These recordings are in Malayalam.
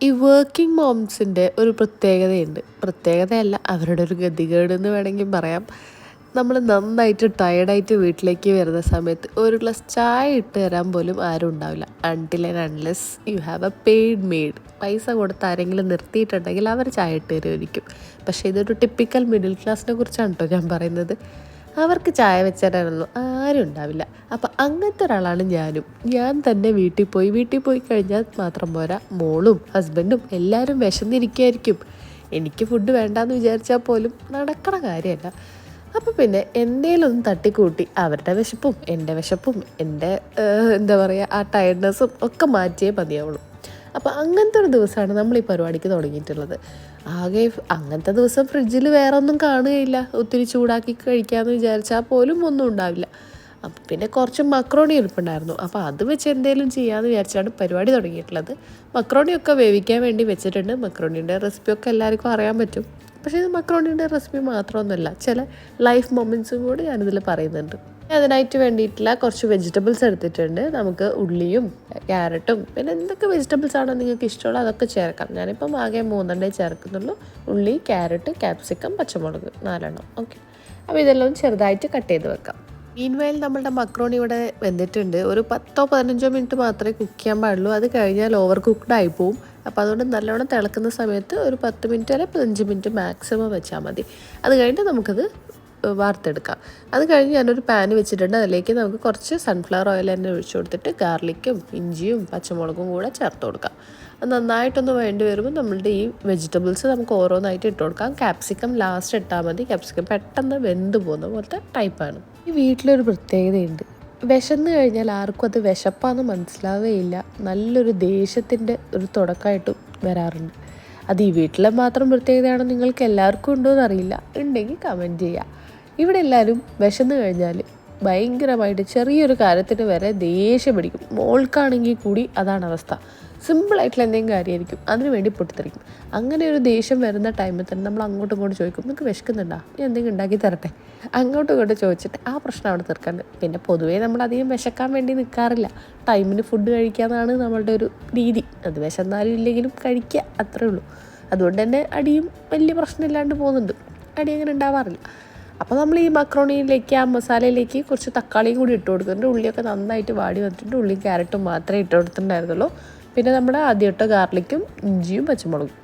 ഈ വർക്കിംഗ് മോംസിൻ്റെ ഒരു പ്രത്യേകതയുണ്ട്. പ്രത്യേകതയല്ല, അവരുടെ ഒരു ഗതികേട് എന്ന് വേണമെങ്കിൽ പറയാം. നമ്മൾ നന്നായിട്ട് ടയേർഡായിട്ട് വീട്ടിലേക്ക് വരുന്ന സമയത്ത് ഒരു ഗ്ലാസ് ചായ ഇട്ട് തരാൻ പോലും ആരും ഉണ്ടാവില്ല. Until and unless you have A paid made. പൈസ കൊടുത്ത് ആരെങ്കിലും നിർത്തിയിട്ടുണ്ടെങ്കിൽ അവർ ചായ ഇട്ട് തരുമായിരിക്കും. പക്ഷേ ഇതൊരു ടിപ്പിക്കൽ മിഡിൽ ക്ലാസ്സിനെ കുറിച്ചാണ് കേട്ടോ ഞാൻ പറയുന്നത്. അവർക്ക് ചായ വെച്ചതരാനൊന്നും ആരും ഉണ്ടാവില്ല. അപ്പം അങ്ങനത്തെ ഒരാളാണ് ഞാനും. ഞാൻ തന്നെ വീട്ടിൽ പോയി കഴിഞ്ഞാൽ മാത്രം പോരാ, മോളും ഹസ്ബൻഡും എല്ലാവരും വിശന്നിരിക്കുമായിരിക്കും. എനിക്ക് ഫുഡ് വേണ്ടാന്ന് വിചാരിച്ചാൽ പോലും നടക്കണ കാര്യമല്ല. അപ്പം പിന്നെ എന്തേലൊന്നും തട്ടിക്കൂട്ടി അവരുടെ വിശപ്പും എൻ്റെ വിശപ്പും എൻ്റെ എന്താ പറയുക ആ ടയർഡ്നെസ്സും ഒക്കെ മാറ്റിയേ മതിയാവുള്ളൂ. അപ്പോൾ അങ്ങനത്തെ ഒരു ദിവസമാണ് നമ്മൾ ഈ പരിപാടിക്ക് തുടങ്ങിയിട്ടുള്ളത്. ആകെ അങ്ങനത്തെ ദിവസം ഫ്രിഡ്ജിൽ വേറെ ഒന്നും കാണുകയില്ല. ഒത്തിരി ചൂടാക്കി കഴിക്കാമെന്ന് വിചാരിച്ചാൽ പോലും ഒന്നും ഉണ്ടാവില്ല. അപ്പം പിന്നെ കുറച്ച് മക്രോണി ഇരിപ്പുണ്ടായിരുന്നു. അപ്പോൾ അത് വെച്ച് എന്തെങ്കിലും ചെയ്യാമെന്ന് വിചാരിച്ചാണ് പരിപാടി തുടങ്ങിയിട്ടുള്ളത്. മക്രോണിയൊക്കെ വേവിക്കാൻ വേണ്ടി വെച്ചിട്ടുണ്ട്. മക്രോണിയുടെ റെസിപ്പിയൊക്കെ എല്ലാവർക്കും അറിയാൻ പറ്റും. പക്ഷേ ഇത് മക്രോണിയുടെ റെസിപ്പി മാത്രമൊന്നുമല്ല, ചില ലൈഫ് മൊമെൻറ്റ്സും കൂടി ഞാനിതിൽ പറയുന്നുണ്ട്. അതിനായിട്ട് വേണ്ടിയിട്ടുള്ള കുറച്ച് വെജിറ്റബിൾസ് എടുത്തിട്ടുണ്ട്. നമുക്ക് ഉള്ളിയും ക്യാരറ്റും പിന്നെ എന്തൊക്കെ വെജിറ്റബിൾസ് ആണോ നിങ്ങൾക്ക് ഇഷ്ടമുള്ള അതൊക്കെ ചേർക്കാം. ഞാനിപ്പം ആകെ 3 ചേർക്കുന്നുള്ളൂ. ഉള്ളി, ക്യാരറ്റ്, ക്യാപ്സിക്കം, പച്ചമുളക് 4 ഓക്കെ. അപ്പോൾ ഇതെല്ലാം ചെറുതായിട്ട് കട്ട് ചെയ്ത് വെക്കാം. മീൻവയൽ നമ്മളുടെ മക്രോണി ഇവിടെ വെന്തിട്ടുണ്ട്. ഒരു 10-15 മിനിറ്റ് മാത്രമേ കുക്ക് ചെയ്യാൻ പാടുള്ളൂ. അത് കഴിഞ്ഞാൽ ഓവർ കുക്ക്ഡ് ആയി പോവും. അപ്പോൾ അതുകൊണ്ട് നല്ലോണം തിളക്കുന്ന സമയത്ത് ഒരു 10 മിനിറ്റ് അല്ലെങ്കിൽ 15 മിനിറ്റ് മാക്സിമം വെച്ചാൽ മതി. അത് കഴിഞ്ഞിട്ട് നമുക്കത് വാർത്തെടുക്കാം. അത് കഴിഞ്ഞ് ഞാനൊരു പാൻ വെച്ചിട്ടുണ്ട്. അതിലേക്ക് നമുക്ക് കുറച്ച് സൺഫ്ലവർ ഓയിൽ തന്നെ ഒഴിച്ചു കൊടുത്തിട്ട് ഗാർലിക്കും ഇഞ്ചിയും പച്ചമുളകും കൂടെ ചേർത്ത് കൊടുക്കാം. അത് നന്നായിട്ടൊന്ന് വേണ്ടി വരുമ്പോൾ നമ്മളുടെ ഈ വെജിറ്റബിൾസ് നമുക്ക് ഓരോന്നായിട്ട് ഇട്ട് കൊടുക്കാം. ക്യാപ്സിക്കം ലാസ്റ്റ് ഇട്ടാൽ മതി. ക്യാപ്സിക്കം പെട്ടെന്ന് വെന്ത് പോകുന്ന പോലത്തെ ടൈപ്പാണ്. ഈ വീട്ടിലൊരു പ്രത്യേകതയുണ്ട്. വിശന്ന് കഴിഞ്ഞാൽ ആർക്കും അത് വിശപ്പാന്ന് മനസ്സിലാവുകയില്ല. നല്ലൊരു ദേഷ്യത്തിൻ്റെ ഒരു തുടക്കമായിട്ട് വരാറുണ്ട്. അത് ഈ വീട്ടിലെ മാത്രം പ്രത്യേകതയാണോ നിങ്ങൾക്ക് എല്ലാവർക്കും ഉണ്ടോ എന്നറിയില്ല. ഉണ്ടെങ്കിൽ കമൻറ്റ് ചെയ്യുക. ഇവിടെ എല്ലാവരും വിശന്ന് കഴിഞ്ഞാൽ ഭയങ്കരമായിട്ട് ചെറിയൊരു കാര്യത്തിന് വരെ ദേഷ്യം പിടിക്കും. മോൾക്കാണെങ്കിൽ കൂടി അതാണ് അവസ്ഥ. സിമ്പിളായിട്ടുള്ള എന്തെങ്കിലും കാര്യമായിരിക്കും, അതിന് വേണ്ടി പൊട്ടിത്തെറിക്കും. അങ്ങനെ ഒരു ദേഷ്യം വരുന്ന ടൈമിൽ തന്നെ നമ്മൾ അങ്ങോട്ടും ഇങ്ങോട്ടും ചോദിക്കും, നിങ്ങൾക്ക് വിശക്കുന്നുണ്ടോ, ഞാൻ എന്തെങ്കിലും ഉണ്ടാക്കി തരട്ടെ, അങ്ങോട്ടും ഇങ്ങോട്ടും ചോദിച്ചിട്ട് ആ പ്രശ്നം അവിടെ തീർക്കാണ്ട്. പിന്നെ പൊതുവേ നമ്മൾ അധികം വിശക്കാൻ വേണ്ടി നിൽക്കാറില്ല. ടൈമിന് ഫുഡ് കഴിക്കാമെന്നാണ് നമ്മളുടെ ഒരു രീതി. അത് വിശന്നാലും ഇല്ലെങ്കിലും കഴിക്കുക, അത്രേ ഉള്ളൂ. അതുകൊണ്ട് തന്നെ അടിയും വലിയ പ്രശ്നമില്ലാണ്ട് പോകുന്നുണ്ട്. അടി അങ്ങനെ ഉണ്ടാവാറില്ല. അപ്പോൾ നമ്മൾ ഈ മക്രോണിയിലേക്ക് ആ മസാലയിലേക്ക് കുറച്ച് തക്കാളിയും കൂടി ഇട്ട് കൊടുക്കുന്നുണ്ട്. ഉള്ളിയൊക്കെ നന്നായിട്ട് വാടി വന്നിട്ടുണ്ട്. ഉള്ളിയും ക്യാരറ്റും മാത്രമേ ഇട്ട് കൊടുത്തിട്ടുണ്ടായിരുന്നുള്ളൂ. പിന്നെ നമ്മുടെ ആദ്യം ഇട്ട ഗാർലിക്കും ഇഞ്ചിയും പച്ചമുളകും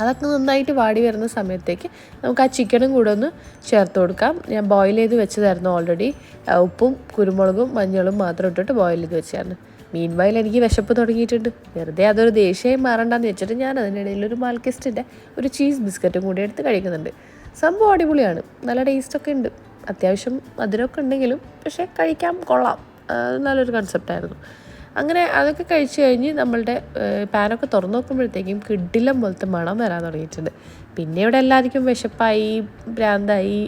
അതൊക്കെ നന്നായിട്ട് വാടി വരുന്ന സമയത്തേക്ക് നമുക്ക് ആ ചിക്കനും കൂടെ ഒന്ന് ചേർത്ത് കൊടുക്കാം. ഞാൻ ബോയിൽ ചെയ്ത് വെച്ചതായിരുന്നു ഓൾറെഡി. ഉപ്പും കുരുമുളകും മഞ്ഞളും മാത്രം ഇട്ടിട്ട് ബോയിൽ ചെയ്ത് വെച്ചായിരുന്നു. മീൻവയൽ എനിക്ക് വിശപ്പ് തുടങ്ങിയിട്ടുണ്ട്. വെറുതെ അതൊരു ദേഷ്യമായി മാറണ്ടെന്ന് വെച്ചിട്ട് ഞാൻ അതിനിടയിൽ ഒരു മാൽക്കിസ്റ്റിൻ്റെ ഒരു ചീസ് ബിസ്ക്കറ്റും കൂടി എടുത്ത് കഴിക്കുന്നുണ്ട്. സംഭവം അടിപൊളിയാണ്, നല്ല ടേസ്റ്റൊക്കെ ഉണ്ട്. അത്യാവശ്യം മധുരമൊക്കെ ഉണ്ടെങ്കിലും പക്ഷേ കഴിക്കാൻ കൊള്ളാം. നല്ലൊരു കൺസെപ്റ്റായിരുന്നു. അങ്ങനെ അതൊക്കെ കഴിച്ച് കഴിഞ്ഞ് നമ്മളുടെ പാനൊക്കെ തുറന്നു നോക്കുമ്പോഴത്തേക്കും കിഡിലം പോലത്തെ മണം വരാൻ തുടങ്ങിയിട്ടുണ്ട്. പിന്നെ ഇവിടെ എല്ലാവർക്കും വിശപ്പായി ഭ്രാന്തായി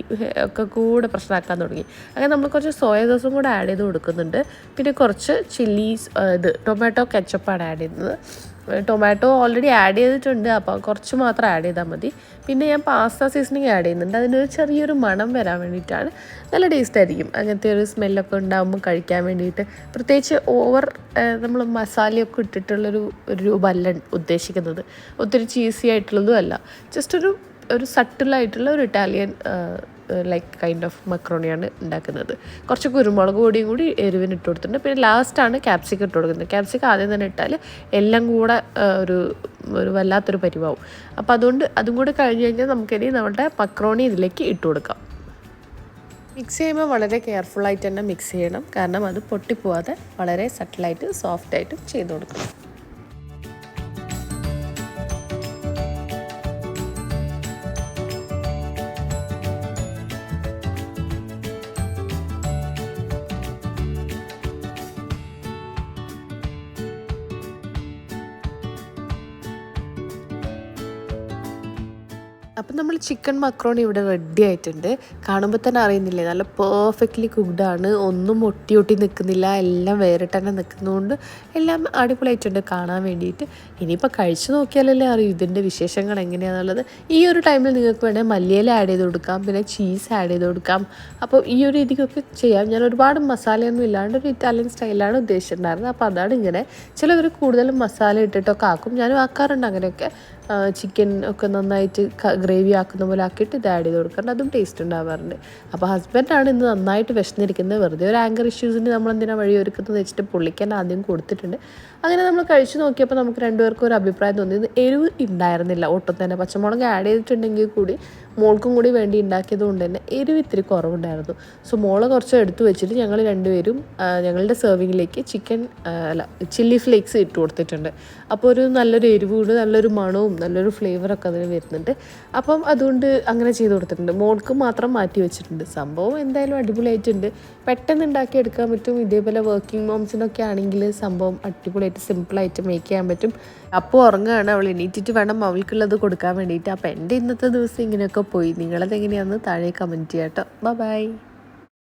ഒക്കെ കൂടെ പ്രശ്നമാക്കാൻ തുടങ്ങി. അങ്ങനെ നമ്മൾ കുറച്ച് സോയ സോസും കൂടെ ആഡ് ചെയ്ത് കൊടുക്കുന്നുണ്ട്. പിന്നെ കുറച്ച് ചില്ലീസ് ടൊമാറ്റോ കെച്ചപ്പാണ് ആഡ് ചെയ്യുന്നത്. ടൊമാറ്റോ ഓൾറെഡി ആഡ് ചെയ്തിട്ടുണ്ട്, അപ്പോൾ കുറച്ച് മാത്രം ആഡ് ചെയ്താൽ മതി. പിന്നെ ഞാൻ പാസ്ത സീസണിങ് ആഡ് ചെയ്യുന്നുണ്ട്. അതിനൊരു ചെറിയൊരു മണം വരാൻ വേണ്ടിയിട്ടാണ്. നല്ല ടേസ്റ്റ് ആയിരിക്കും അങ്ങനത്തെ ഒരു സ്മെല്ലൊക്കെ ഉണ്ടാകുമ്പോൾ കഴിക്കാൻ വേണ്ടിയിട്ട്. പ്രത്യേകിച്ച് ഓവർ നമ്മൾ മസാലയൊക്കെ ഇട്ടിട്ടുള്ളൊരു രൂപമല്ല ഉദ്ദേശിക്കുന്നത്. ഒത്തിരി ചീസി ആയിട്ടുള്ളതും അല്ല. ജസ്റ്റ് ഒരു സട്ടിലായിട്ടുള്ള ഒരു ഇറ്റാലിയൻ ലൈക്ക് കൈൻഡ് ഓഫ് മക്രോണിയാണ് ഉണ്ടാക്കുന്നത്. കുറച്ച് കുരുമുളക് പൊടിയും കൂടി എരിവിന് ഇട്ട് കൊടുത്തിട്ടുണ്ട്. പിന്നെ ലാസ്റ്റാണ് ക്യാപ്സിക്കം ഇട്ട് കൊടുക്കുന്നത്. ക്യാപ്സിക്കം ആദ്യം തന്നെ ഇട്ടാൽ എല്ലാം കൂടെ ഒരു വല്ലാത്തൊരു പരിവാവും. അപ്പോൾ അതുകൊണ്ട് അതും കൂടി കഴിഞ്ഞ് കഴിഞ്ഞാൽ നമുക്കിനി നമ്മുടെ മക്രോണി ഇതിലേക്ക് ഇട്ട് കൊടുക്കാം. മിക്സ് ചെയ്യുമ്പോൾ വളരെ കെയർഫുള്ളായിട്ട് തന്നെ മിക്സ് ചെയ്യണം. കാരണം അത് പൊട്ടിപ്പോവാതെ വളരെ സട്ടിലായിട്ട് സോഫ്റ്റായിട്ടും ചെയ്ത് കൊടുക്കണം. അപ്പം നമ്മൾ ചിക്കൻ മക്രോണി ഇവിടെ റെഡി ആയിട്ടുണ്ട്. കാണുമ്പോൾ തന്നെ അറിയുന്നില്ലേ, നല്ല പെർഫെക്റ്റ്ലി കുക്ക്ഡാണ്. ഒന്നും ഒട്ടി ഒട്ടി നിൽക്കുന്നില്ല, എല്ലാം വേറിട്ട് തന്നെ നിൽക്കുന്നതുകൊണ്ട് എല്ലാം അടിപൊളിയായിട്ടുണ്ട് കാണാൻ വേണ്ടിയിട്ട്. ഇനിയിപ്പോൾ കഴിച്ചു നോക്കിയാലല്ലേ അറിയൂ ഇതിൻ്റെ വിശേഷങ്ങൾ എങ്ങനെയാണെന്നുള്ളത്. ഈ ഒരു ടൈമിൽ നിങ്ങൾക്ക് വേണമെങ്കിൽ മല്ലിയില ആഡ് ചെയ്ത് കൊടുക്കാം, പിന്നെ ചീസ് ആഡ് ചെയ്ത് കൊടുക്കാം. അപ്പോൾ ഈ ഒരു രീതിക്കൊക്കെ ചെയ്യാം. ഞാൻ ഒരുപാട് മസാലയൊന്നും ഇല്ലാണ്ട് ഒരു ഇറ്റാലിയൻ സ്റ്റൈലാണ് ഉദ്ദേശിച്ചിട്ടുണ്ടായിരുന്നത്. അപ്പോൾ അതാണ് ഇങ്ങനെ. ചിലവർ കൂടുതലും മസാല ഇട്ടിട്ടൊക്കെ ആക്കും, ഞാനും ആക്കാറുണ്ട് അങ്ങനെയൊക്കെ. ചിക്കൻ ഒക്കെ നന്നായിട്ട് ഗ്രേവി ആക്കുന്ന പോലെ ആക്കിയിട്ട് ഇത് ആഡ് ചെയ്ത് കൊടുക്കാറുണ്ട്, അതും ടേസ്റ്റ് ഉണ്ടാവാറുണ്ട്. അപ്പോൾ ഹസ്ബൻഡാണ് ഇന്ന് നന്നായിട്ട് വിശന്നിരിക്കുന്നത്. വെറുതെ ഒരു ആങ്കർ ഇഷ്യൂസിന് നമ്മളെന്തിനാ വഴി ഒരുക്കുന്നത് വെച്ചിട്ട് പുള്ളിക്കാൻ ആദ്യം കൊടുത്തിട്ടുണ്ട്. അങ്ങനെ നമ്മൾ കഴിച്ചു നോക്കിയപ്പോൾ നമുക്ക് രണ്ടുപേർക്കും ഒരു അഭിപ്രായം തോന്നിയത് എരിവ് ഉണ്ടായിരുന്നില്ല ഒട്ടും തന്നെ. പച്ചമുളക് ആഡ് ചെയ്തിട്ടുണ്ടെങ്കിൽ കൂടി മോൾക്കും കൂടി വേണ്ടി ഉണ്ടാക്കിയത് കൊണ്ട് തന്നെ എരിവ് ഇത്തിരി കുറവുണ്ടായിരുന്നു. സോ മോളെ കുറച്ച് എടുത്തു വെച്ചിട്ട് ഞങ്ങൾ രണ്ടുപേരും ഞങ്ങളുടെ സെർവിങ്ങിലേക്ക് ചില്ലി ഫ്ലേക്സ് ഇട്ട് കൊടുത്തിട്ടുണ്ട്. അപ്പോൾ ഒരു നല്ലൊരു എരിവുണ്ട്, നല്ലൊരു മണവും നല്ലൊരു ഫ്ലേവറൊക്കെ അതിന് വരുന്നുണ്ട്. അപ്പം അതുകൊണ്ട് അങ്ങനെ ചെയ്ത് കൊടുത്തിട്ടുണ്ട്. മോൾക്ക് മാത്രം മാറ്റി വെച്ചിട്ടുണ്ട്. സംഭവം എന്തായാലും അടിപൊളിയായിട്ടുണ്ട്. പെട്ടെന്ന് ഉണ്ടാക്കിയെടുക്കാൻ പറ്റും. ഇതേപോലെ വർക്കിംഗ് മോംസിനൊക്കെ ആണെങ്കിൽ സംഭവം അടിപൊളിയായിട്ട് സിമ്പിളായിട്ട് മേക്ക് ചെയ്യാൻ പറ്റും. അപ്പോൾ ഉറങ്ങുകയാണ്, അവൾ എണീറ്റിട്ട് വേണം അവൾക്കുള്ളത് കൊടുക്കാൻ വേണ്ടിയിട്ട്. അപ്പോൾ എൻ്റെ ഇന്നത്തെ ദിവസം ഇങ്ങനെയൊക്കെ പോയി. നിങ്ങളതെങ്ങനെയാണെന്ന് താഴെ കമൻറ്റ് ചെയ്യാം കേട്ടോ. ബൈ.